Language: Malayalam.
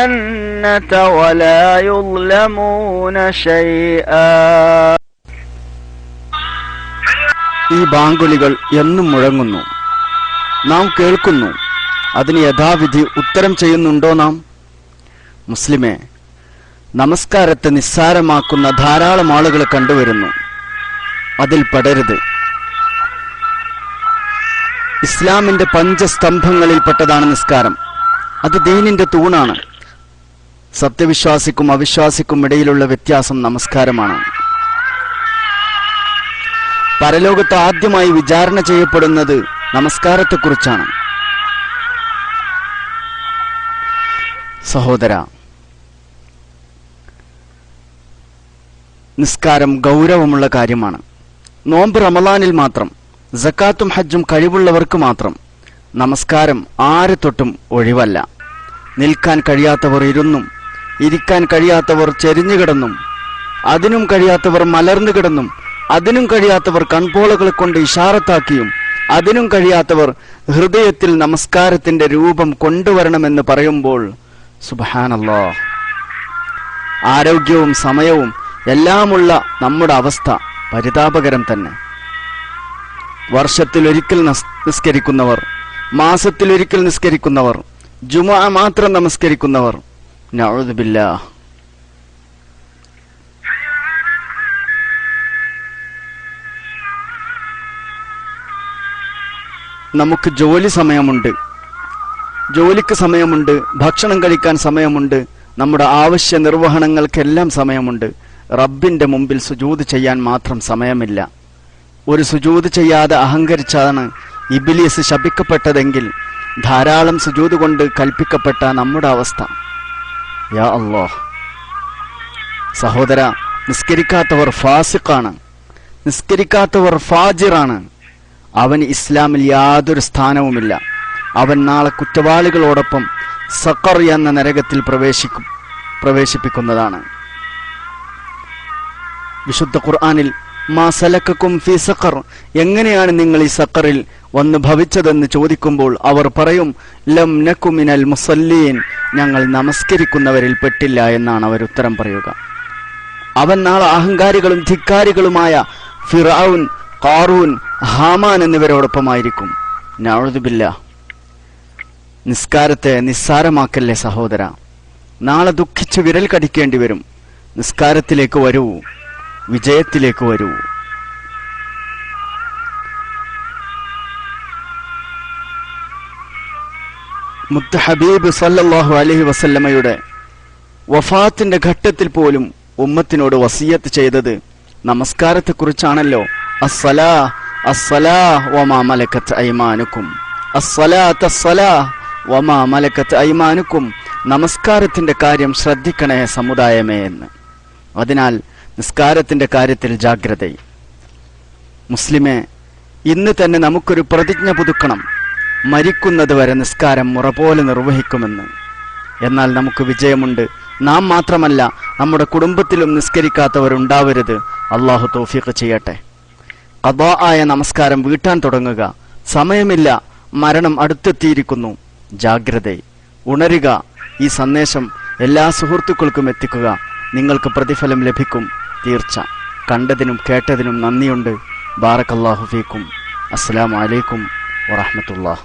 الجنة ولا يظلمون شيئا. ഈ ബാങ്കുലികൾ എന്നും മുഴങ്ങുന്നു, നാം കേൾക്കുന്നു. അതിന് യഥാവിധി ഉത്തരം ചെയ്യുന്നുണ്ടോ നാം? മുസ്ലിമേ, നമസ്കാരത്തെ നിസ്സാരമാക്കുന്ന ധാരാളം ആളുകളെ കണ്ടുവരുന്നു. അതിൽ പെടരുത്. ഇസ്ലാമിന്റെ പഞ്ചസ്തംഭങ്ങളിൽപ്പെട്ടതാണ് നിസ്കാരം. അത് ദീനിന്റെ തൂണാണ്. സത്യവിശ്വാസിക്കും അവിശ്വാസിക്കും ഇടയിലുള്ള വ്യത്യാസം നമസ്കാരമാണ്. പരലോകത്ത് ആദ്യമായി വിചാരണ ചെയ്യപ്പെടുന്നത് നമസ്കാരത്തെക്കുറിച്ചാണ്. സഹോദര, നിസ്കാരം ഗൗരവമുള്ള കാര്യമാണ്. നോമ്പ് റമളാനിൽ മാത്രം, സക്കാത്തും ഹജ്ജും കഴിവുള്ളവർക്ക് മാത്രം. നമസ്കാരം ആരെ തൊട്ടും ഒഴിവല്ല. നിൽക്കാൻ കഴിയാത്തവർ ഇരുന്നും, ഇരിക്കാൻ കഴിയാത്തവർ ചെരിഞ്ഞുകിടന്നും, അതിനും കഴിയാത്തവർ മലർന്നു കിടന്നും, അതിനും കഴിയാത്തവർ കൺപോളകളെ കൊണ്ട് ഇഷാറത്താക്കിയും, അതിനും കഴിയാത്തവർ ഹൃദയത്തിൽ നമസ്കാരത്തിന്റെ രൂപം കൊണ്ടുവരണമെന്ന് പറയുമ്പോൾ സുബ്ഹാനല്ലാഹ്, ആരോഗ്യവും സമയവും എല്ലാമുള്ള നമ്മുടെ അവസ്ഥ പരിതാപകരം തന്നെ. വർഷത്തിലൊരിക്കൽ നിസ്കരിക്കുന്നവർ, മാസത്തിലൊരിക്കൽ നിസ്കരിക്കുന്നവർ, ജുമുഅ മാത്രം നമസ്കരിക്കുന്നവർ, നഊദു ബില്ലാഹ്. നമുക്ക് ജോലി സമയമുണ്ട്, ജോലിക്ക് സമയമുണ്ട്, ഭക്ഷണം കഴിക്കാൻ സമയമുണ്ട്, നമ്മുടെ ആവശ്യ നിർവഹണങ്ങൾക്കെല്ലാം സമയമുണ്ട്. റബ്ബിന്റെ മുമ്പിൽ സുജൂദ് ചെയ്യാൻ മാത്രം സമയമില്ല. ഒരു സുജൂദ് ചെയ്യാതെ അഹങ്കരിച്ചാണ് ഇബ്ലീസ് ശപിക്കപ്പെട്ടതെങ്കിൽ ധാരാളം സുജൂദ് കൊണ്ട് കൽപ്പിക്കപ്പെട്ട നമ്മുടെ അവസ്ഥ. യാ അല്ലാഹ്. സഹോദര, നിസ്കരിക്കാത്തവർ ഫാസിഖാണ്, നിസ്കരിക്കാത്തവർ ഫാജിറാണ്. അവന് ഇസ്ലാമിൽ യാതൊരു സ്ഥാനവുമില്ല. അവൻ നാളെ കുറ്റവാളികളോടൊപ്പം സഖർ എന്ന നരകത്തിൽ പ്രവേശിപ്പിക്കുന്നതാണ്. വിശുദ്ധ ഖുർആനിൽ മാ സലക്കക്കും ഫീ സഖർ, എങ്ങനെയാണ് നിങ്ങൾ ഈ സഖറിൽ വന്ന് ഭവിച്ചതെന്ന് ചോദിക്കുമ്പോൾ അവർ പറയും ലം നകു മിനൽ മുസല്ലീൻ, ഞങ്ങൾ നമസ്കരിക്കുന്നവരിൽ പെട്ടില്ല എന്നാണ് അവർ ഉത്തരം പറയുക. അവൻ നാളെ അഹങ്കാരികളും ധിക്കാരികളുമായ ഫിറഔൻ, ഖാറൂൻ, ഹാമാൻ എന്നിവരോടൊപ്പമായിരിക്കും. നഊദു ബില്ലാഹ്. നിസ്കാരത്തെ നിസ്സാരമാക്കല്ലേ സഹോദര. നാളെ ദുഃഖിച്ച് വിരൽ കടിക്കേണ്ടി വരും. നിസ്കാരത്തിലേക്ക് വരൂ, വിജയത്തിലേക്ക് വരൂ. മുത്ത് ഹബീബ് സല്ലല്ലാഹു അലൈഹി വസല്ലമയുടെ വഫാത്തിന്റെ ഘട്ടത്തിൽ പോലും ഉമ്മത്തിനോട് വസിയത്ത് ചെയ്തത് നമസ്കാരത്തെക്കുറിച്ചാണല്ലോ. അസ്സലാ അസ്സലാ വമാ മലക്കത്ത് ഐമാനുക്കും, അസ്സലാത്ത് അസ്സലാ വമാ മലക്കത്ത് ഐമാനുക്കും. നമസ്കാരത്തിന്റെ കാര്യം ശ്രദ്ധിക്കണേ സമുദായമേ എന്ന്. അതിനാൽ നിസ്കാരത്തിന്റെ കാര്യത്തിൽ ജാഗ്രത. മുസ്ലിമേ, ഇന്ന് തന്നെ നമുക്കൊരു പ്രതിജ്ഞ പുതുക്കണം, മരിക്കുന്നത് വരെ നിസ്കാരം മുറ പോലെ നിർവഹിക്കുമെന്ന്. എന്നാൽ നമുക്ക് വിജയമുണ്ട്. നാം മാത്രമല്ല, നമ്മുടെ കുടുംബത്തിലും നിസ്കരിക്കാത്തവരുണ്ടാവരുത്. അള്ളാഹു തൗഫീഖ് ചെയ്യട്ടെ. ഖദാ ആയ നമസ്കാരം വീട്ടാൻ തുടങ്ങുക. സമയമില്ല, മരണം അടുത്തെത്തിയിരിക്കുന്നു. ജാഗ്രത, ഉണരുക. ഈ സന്ദേശം എല്ലാ സുഹൃത്തുക്കൾക്കും എത്തിക്കുക. നിങ്ങൾക്ക് പ്രതിഫലം ലഭിക്കും തീർച്ച. കണ്ടതിനും കേട്ടതിനും നന്ദിയുണ്ട്. ബാറക്കല്ലാഹു ഫീക്കും. അസ്സലാമു അലൈക്കും വറഹ്മത്തുള്ളാഹി.